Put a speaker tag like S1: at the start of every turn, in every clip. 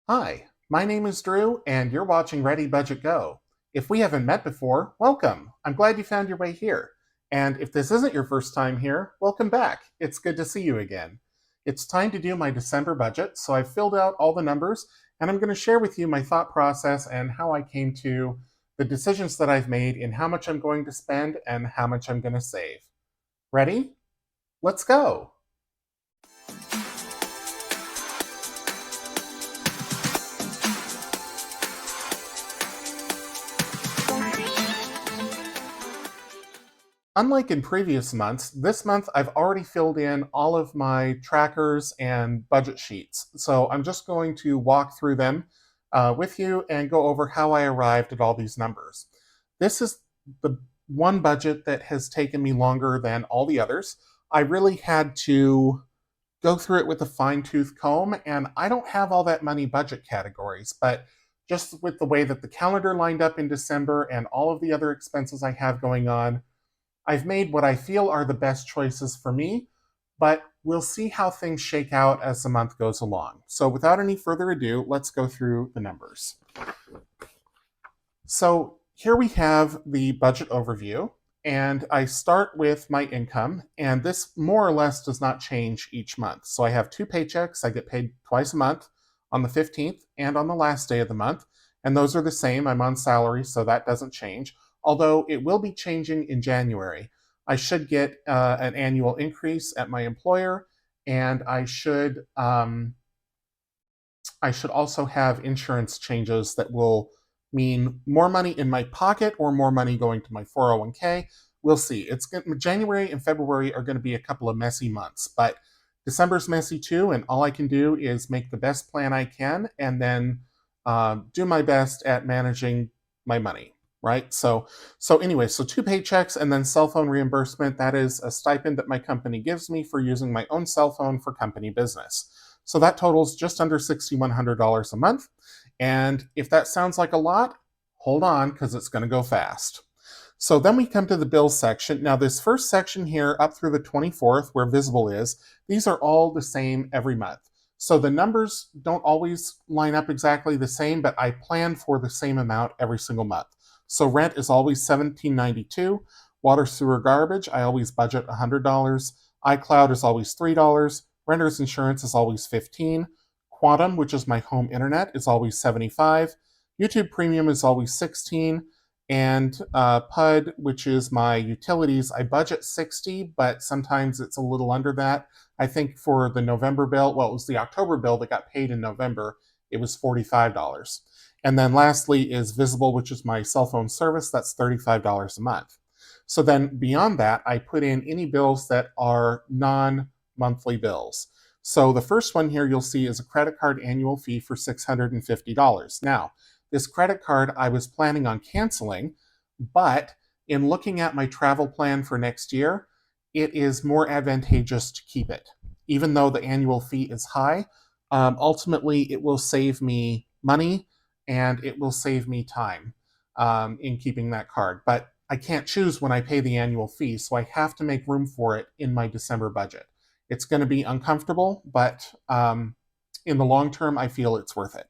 S1: Hi, my name is Drew, and you're watching ReadyBudgetGo. If we haven't met before, welcome. I'm glad you found your way here. And if this isn't your first time here, welcome back. It's good to see you again. It's time to do my December budget, so I've filled out all the numbers, and I'm going to share with you my thought process and how I came to the decisions that I've made in how much I'm going to spend and how much I'm going to save. Ready? Let's go. Unlike in previous months, this month I've already filled in all of my trackers and budget sheets. So I'm just going to walk through them with you and go over how I arrived at all these numbers. This is the one budget that has taken me longer than all the others. I really had to go through it with a fine tooth comb, and I don't have all that many budget categories, but just with the way that the calendar lined up in December and all of the other expenses I have going on, I've made what I feel are the best choices for me, but we'll see how things shake out as the month goes along. So without any further ado, let's go through the numbers. So here we have the budget overview, and I start with my income, and this more or less does not change each month. So I have two paychecks. I get paid twice a month, on the 15th and on the last day of the month, and those are the same. I'm on salary, so that doesn't change, although it will be changing in January. I should get an annual increase at my employer, and I should also have insurance changes that will mean more money in my pocket or more money going to my 401k. We'll see. January and February are going to be a couple of messy months, but December's messy too, and all I can do is make the best plan I can and then do my best at managing my money. Right. So anyway, so two paychecks and then cell phone reimbursement. That is a stipend that my company gives me for using my own cell phone for company business. So that totals just under $6,100 a month. And if that sounds like a lot, hold on because it's going to go fast. So then we come to the bills section. Now, this first section here up through the 24th, where visible is, these are all the same every month. So the numbers don't always line up exactly the same, but I plan for the same amount every single month. So rent is always $17.92. Water, sewer, garbage, I always budget $100. iCloud is always $3. Renter's insurance is always $15. Quantum, which is my home internet, is always $75. YouTube Premium is always $16. And PUD, which is my utilities, I budget $60, but sometimes it's a little under that. I think for the November bill, well, it was the October bill that got paid in November, it was $45. And then lastly is Visible, which is my cell phone service. That's $35 a month. So then beyond that, I put in any bills that are non-monthly bills. So the first one here you'll see is a credit card annual fee for $650. Now, this credit card I was planning on canceling, but in looking at my travel plan for next year, it is more advantageous to keep it. Even though the annual fee is high, ultimately it will save me money and it will save me time in keeping that card. But I can't choose when I pay the annual fee, so I have to make room for it in my December budget. It's going to be uncomfortable, but in the long term, I feel it's worth it.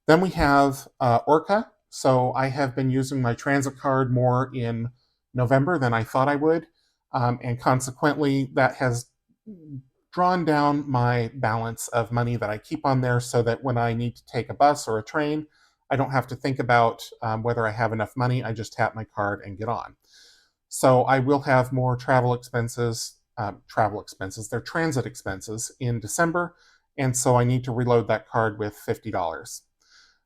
S1: Then we have Orca. So I have been using my transit card more in November than I thought I would, and consequently, that has drawn down my balance of money that I keep on there so that when I need to take a bus or a train, I don't have to think about whether I have enough money. I just tap my card and get on. So I will have more travel expenses, they're transit expenses in December, and so I need to reload that card with $50.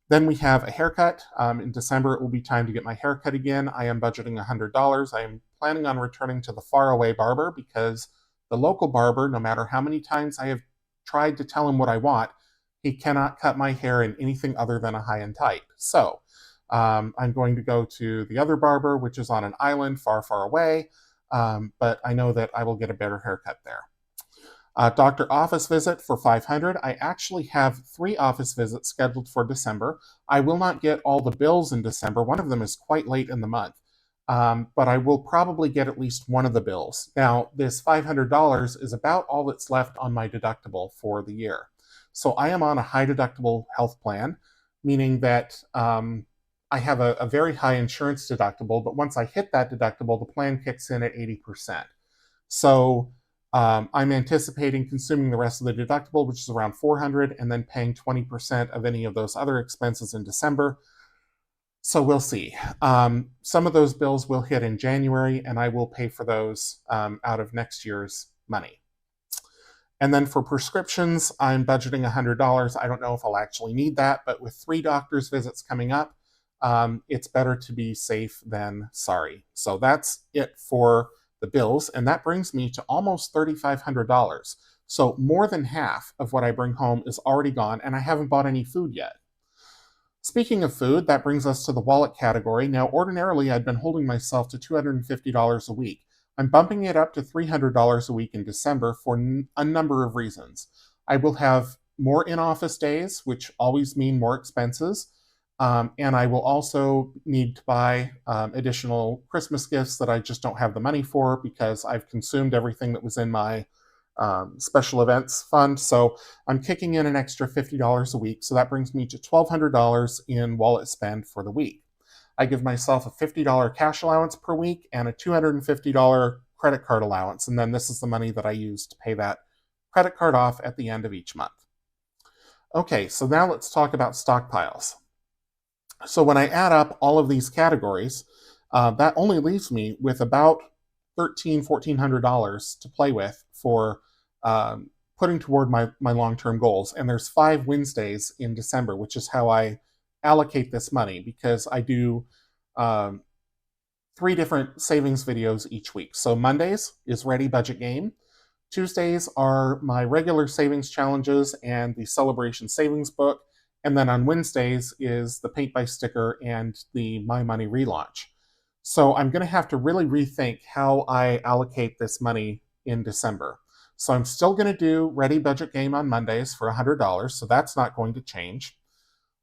S1: Then we have a haircut. In December, it will be time to get my haircut again. I am budgeting $100. I am planning on returning to the faraway barber because the local barber, no matter how many times I have tried to tell him what I want, he cannot cut my hair in anything other than a high and tight. So I'm going to go to the other barber, which is on an island far, far away, but I know that I will get a better haircut there. Doctor office visit for $500. I actually have 3 office visits scheduled for December. I will not get all the bills in December. One of them is quite late in the month, but I will probably get at least one of the bills. Now, this $500 is about all that's left on my deductible for the year. So I am on a high deductible health plan, meaning that I have a very high insurance deductible, but once I hit that deductible, the plan kicks in at 80%. So I'm anticipating consuming the rest of the deductible, which is around $400, and then paying 20% of any of those other expenses in December. So we'll see. Some of those bills will hit in January, and I will pay for those out of next year's money. And then for prescriptions, I'm budgeting $100. I don't know if I'll actually need that, but with 3 doctor's visits coming up, it's better to be safe than sorry. So that's it for the bills, and that brings me to almost $3,500. So more than half of what I bring home is already gone, and I haven't bought any food yet. Speaking of food, that brings us to the wallet category. Now, ordinarily, I'd been holding myself to $250 a week. I'm bumping it up to $300 a week in December for a number of reasons. I will have more in-office days, which always mean more expenses. And I will also need to buy additional Christmas gifts that I just don't have the money for because I've consumed everything that was in my special events fund. So I'm kicking in an extra $50 a week. So that brings me to $1,200 in wallet spend for the week. I give myself a $50 cash allowance per week and a $250 credit card allowance. And then this is the money that I use to pay that credit card off at the end of each month. Okay, so now let's talk about stockpiles. So when I add up all of these categories, that only leaves me with about $1,400 to play with for putting toward my long-term goals. And there's 5 Wednesdays in December, which is how I allocate this money, because I do 3 different savings videos each week. So Mondays is Ready Budget Game. Tuesdays are my regular savings challenges and the celebration savings book. And then on Wednesdays is the paint by sticker and the My Money relaunch. So I'm going to have to really rethink how I allocate this money in December. So I'm still going to do Ready Budget Game on Mondays for $100, so that's not going to change.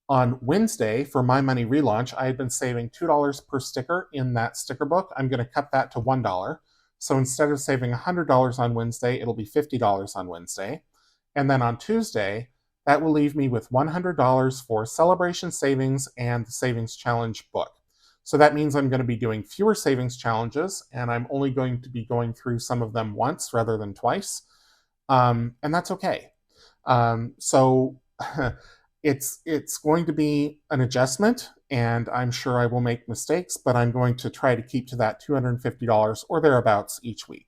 S1: On Wednesday, for My Money relaunch, I had been saving $2 per sticker in that sticker book. I'm going to cut that to $1. So instead of saving $100 on Wednesday, it'll be $50 on Wednesday. And then on Tuesday, that will leave me with $100 for celebration savings and the savings challenge book. So that means I'm going to be doing fewer savings challenges, and I'm only going to be going through some of them once rather than twice. And that's okay. So it's going to be an adjustment, and I'm sure I will make mistakes, but I'm going to try to keep to that $250 or thereabouts each week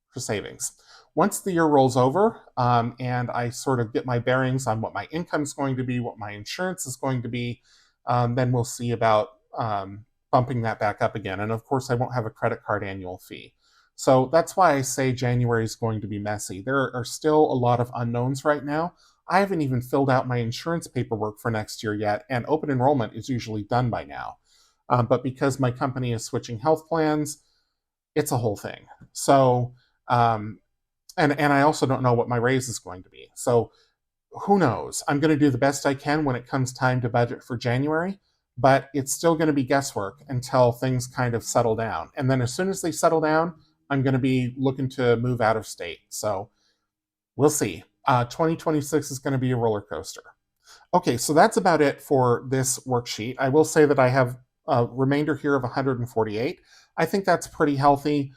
S1: for savings. Once the year rolls over and I sort of get my bearings on what my income is going to be, what my insurance is going to be, then we'll see about bumping that back up again. And of course, I won't have a credit card annual fee. So that's why I say January is going to be messy. There are still a lot of unknowns right now. I haven't even filled out my insurance paperwork for next year yet, and open enrollment is usually done by now. But because my company is switching health plans, it's a whole thing. So, and I also don't know what my raise is going to be. So who knows? I'm going to do the best I can when it comes time to budget for January, but it's still going to be guesswork until things kind of settle down. And then as soon as they settle down, I'm going to be looking to move out of state. So we'll see. 2026 is going to be a roller coaster. Okay, so that's about it for this worksheet. I will say that I have a remainder here of 148. I think that's pretty healthy,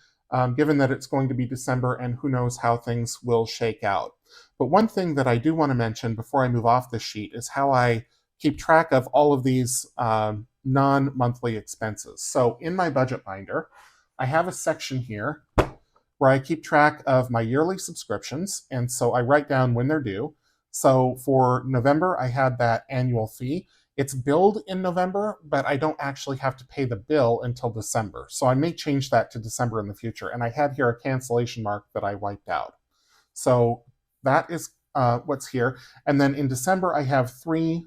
S1: given that it's going to be December and who knows how things will shake out. But one thing that I do want to mention before I move off this sheet is how I keep track of all of these non-monthly expenses. So in my budget binder, I have a section here where I keep track of my yearly subscriptions, and so I write down when they're due. So for November, I had that annual fee. It's billed in November, but I don't actually have to pay the bill until December. So I may change that to December in the future. And I had here a cancellation mark that I wiped out. So that is what's here. And then in December, I have 3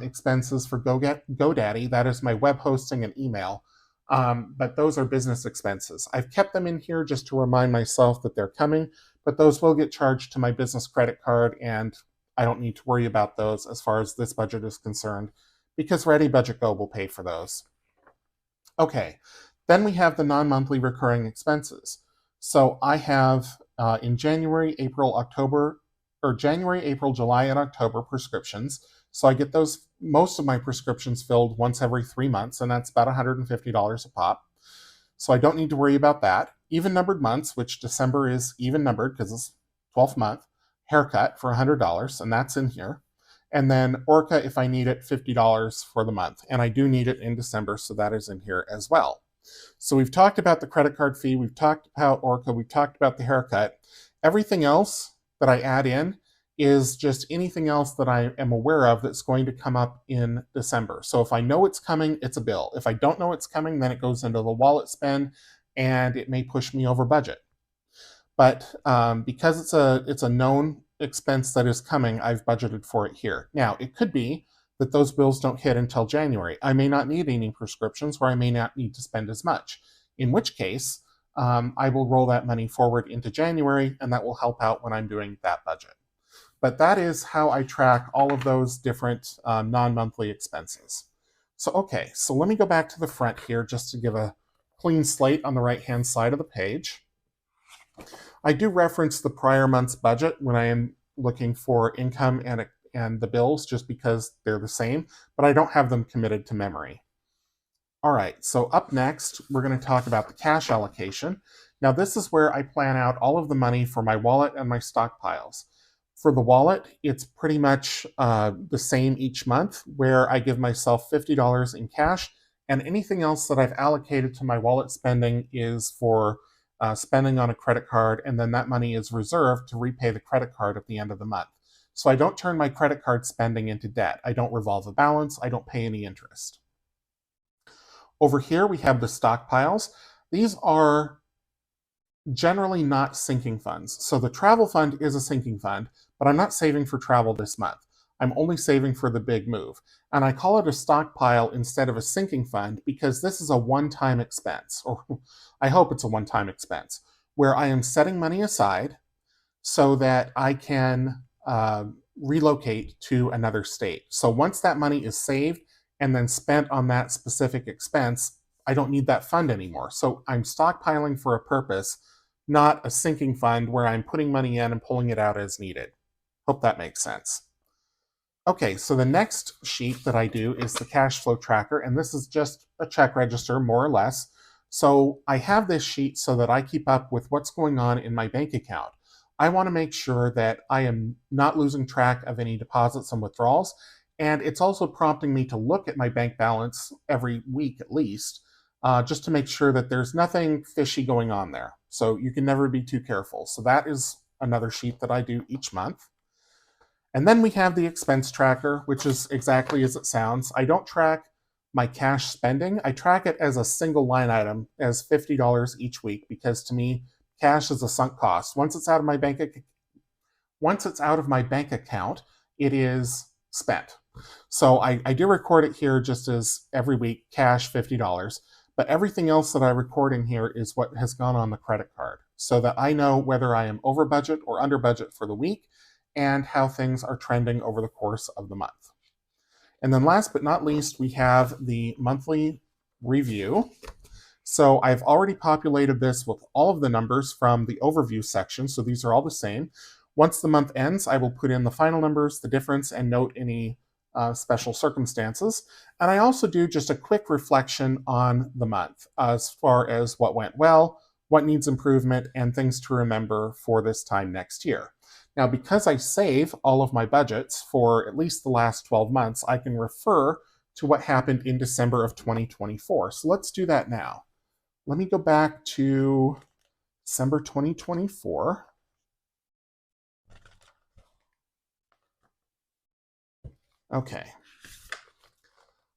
S1: expenses for GoDaddy. That is my web hosting and email. But those are business expenses. I've kept them in here just to remind myself that they're coming, but those will get charged to my business credit card, and I don't need to worry about those as far as this budget is concerned, because ReadyBudgetGo will pay for those. Okay, then we have the non-monthly recurring expenses. So I have in January, April, October, January, April, July, and October prescriptions. So I get those, most of my prescriptions filled once every 3 months, and that's about $150 a pop. So I don't need to worry about that. Even numbered months, which December is even numbered because it's 12th month, haircut for $100, and that's in here. And then Orca, if I need it, $50 for the month. And I do need it in December, so that is in here as well. So we've talked about the credit card fee, we've talked about Orca, we've talked about the haircut. Everything else that I add in is just anything else that I am aware of that's going to come up in December. So if I know it's coming, it's a bill. If I don't know it's coming, then it goes into the wallet spend, and it may push me over budget. But because it's a known expense that is coming, I've budgeted for it here. Now, it could be that those bills don't hit until January. I may not need any prescriptions, or I may not need to spend as much, in which case I will roll that money forward into January, and that will help out when I'm doing that budget. But that is how I track all of those different non-monthly expenses. So let me go back to the front here just to give a clean slate on the right-hand side of the page. I do reference the prior month's budget when I am looking for income and the bills, just because they're the same, but I don't have them committed to memory. All right, so up next, we're going to talk about the cash allocation. Now, this is where I plan out all of the money for my wallet and my stockpiles. For the wallet, it's pretty much the same each month, where I give myself $50 in cash, and anything else that I've allocated to my wallet spending is for spending on a credit card, and then that money is reserved to repay the credit card at the end of the month. So I don't turn my credit card spending into debt. I don't revolve a balance. I don't pay any interest. Over here, we have the stockpiles. These are generally not sinking funds. So the travel fund is a sinking fund, but I'm not saving for travel this month. I'm only saving for the big move. And I call it a stockpile instead of a sinking fund because this is a one-time expense, or I hope it's a one-time expense, where I am setting money aside so that I can relocate to another state. So once that money is saved and then spent on that specific expense, I don't need that fund anymore. So I'm stockpiling for a purpose, not a sinking fund where I'm putting money in and pulling it out as needed. Hope that makes sense. Okay, so the next sheet that I do is the cash flow tracker, and this is just a check register, more or less. So I have this sheet so that I keep up with what's going on in my bank account. I want to make sure that I am not losing track of any deposits and withdrawals, and it's also prompting me to look at my bank balance every week at least, just to make sure that there's nothing fishy going on there. So you can never be too careful. So that is another sheet that I do each month. And then we have the expense tracker, which is exactly as it sounds. I don't track my cash spending. I track it as a single line item as $50 each week, because to me, cash is a sunk cost. Once it's out of my bank account, it is spent. So I do record it here just as every week, cash $50. But everything else that I record in here is what has gone on the credit card, so that I know whether I am over budget or under budget for the week, and how things are trending over the course of the month. And then last but not least, we have the monthly review. So I've already populated this with all of the numbers from the overview section, so these are all the same. Once the month ends, I will put in the final numbers, the difference, and note any special circumstances. And I also do just a quick reflection on the month as far as what went well, what needs improvement, and things to remember for this time next year. Now, because I save all of my budgets for at least the last 12 months, I can refer to what happened in December of 2024. So let's do that now. Let me go back to December 2024. Okay.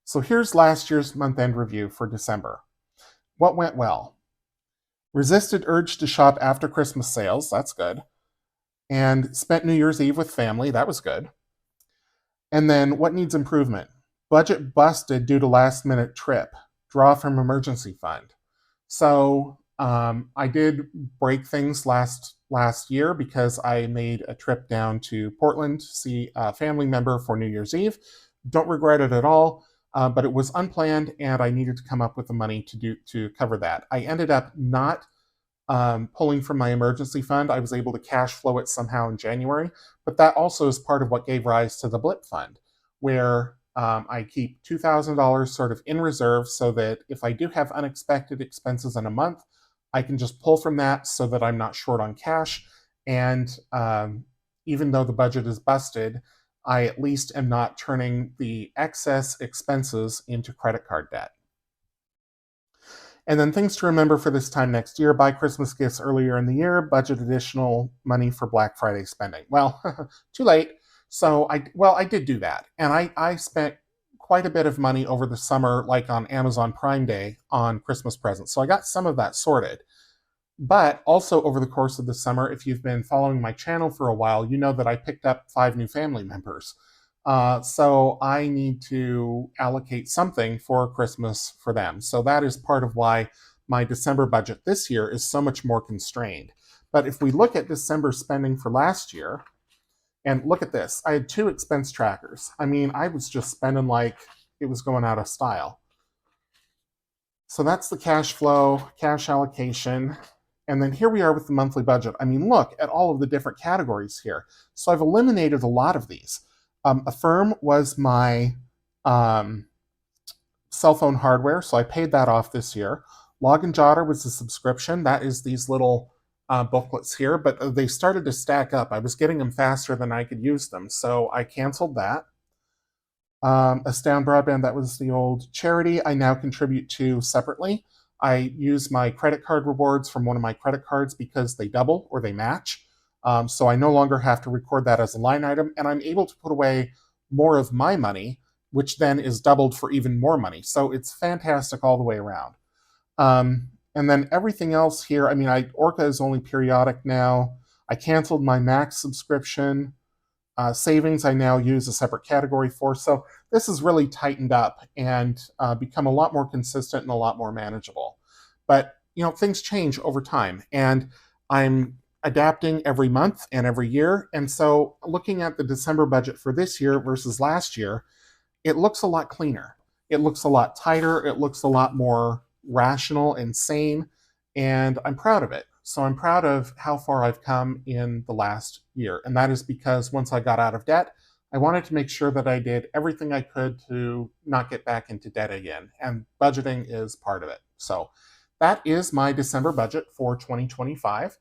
S1: So here's last year's month-end review for December. What went well? Resisted urge to shop after Christmas sales. That's good. And spent New Year's Eve with family. That was good. And then what needs improvement? Budget busted due to last minute trip. Draw from emergency fund. So I did break things last year because I made a trip down to Portland to see a family member for New Year's Eve. Don't regret it at all, but it was unplanned, and I needed to come up with the money to cover that. I ended up not pulling from my emergency fund. I was able to cash flow it somehow in January, but that also is part of what gave rise to the blip fund, where I keep $2,000 sort of in reserve so that if I do have unexpected expenses in a month, I can just pull from that so that I'm not short on cash. And even though the budget is busted, I at least am not turning the excess expenses into credit card debt. And then things to remember for this time next year: buy Christmas gifts earlier in the year, budget additional money for Black Friday spending. Well, too late. So I did do that. And I spent quite a bit of money over the summer, like on Amazon Prime Day, on Christmas presents. So I got some of that sorted. But also over the course of the summer, if you've been following my channel for a while, you know that I picked up 5 new family members. So I need to allocate something for Christmas for them. So that is part of why my December budget this year is so much more constrained. But if we look at December spending for last year, and look at this, I had 2 expense trackers. I mean, I was just spending like it was going out of style. So that's the cash flow, cash allocation. And then here we are with the monthly budget. I mean, look at all of the different categories here. So I've eliminated a lot of these. Affirm was my cell phone hardware, so I paid that off this year. Login Jotter was a subscription. That is these little booklets here, but they started to stack up. I was getting them faster than I could use them, so I canceled that. Astound Broadband, that was the old charity I now contribute to separately. I use my credit card rewards from one of my credit cards because they double or they match. So I no longer have to record that as a line item, and I'm able to put away more of my money, which then is doubled for even more money. So it's fantastic all the way around. And then everything else here, I mean, Orca is only periodic now. I canceled my Max subscription. Savings I now use a separate category for. So this has really tightened up and become a lot more consistent and a lot more manageable. But things change over time, and I'm adapting every month and every year. And so looking at the December budget for this year versus last year, it looks a lot cleaner. It looks a lot tighter. It looks a lot more rational and sane, and I'm proud of it. So I'm proud of how far I've come in the last year. And that is because once I got out of debt, I wanted to make sure that I did everything I could to not get back into debt again. And budgeting is part of it. So that is my December budget for 2025.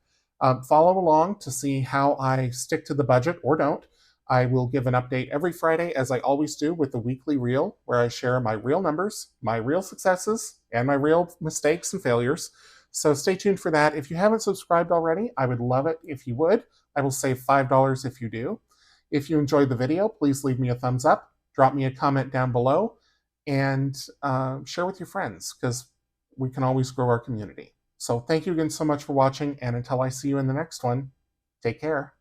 S1: Follow along to see how I stick to the budget or don't. I will give an update every Friday, as I always do, with the weekly reel, where I share my real numbers, my real successes, and my real mistakes and failures. So stay tuned for that. If you haven't subscribed already, I would love it if you would. I will save $5 if you do. If you enjoyed the video, please leave me a thumbs up, drop me a comment down below, and share with your friends, because we can always grow our community. So thank you again so much for watching, and until I see you in the next one, take care.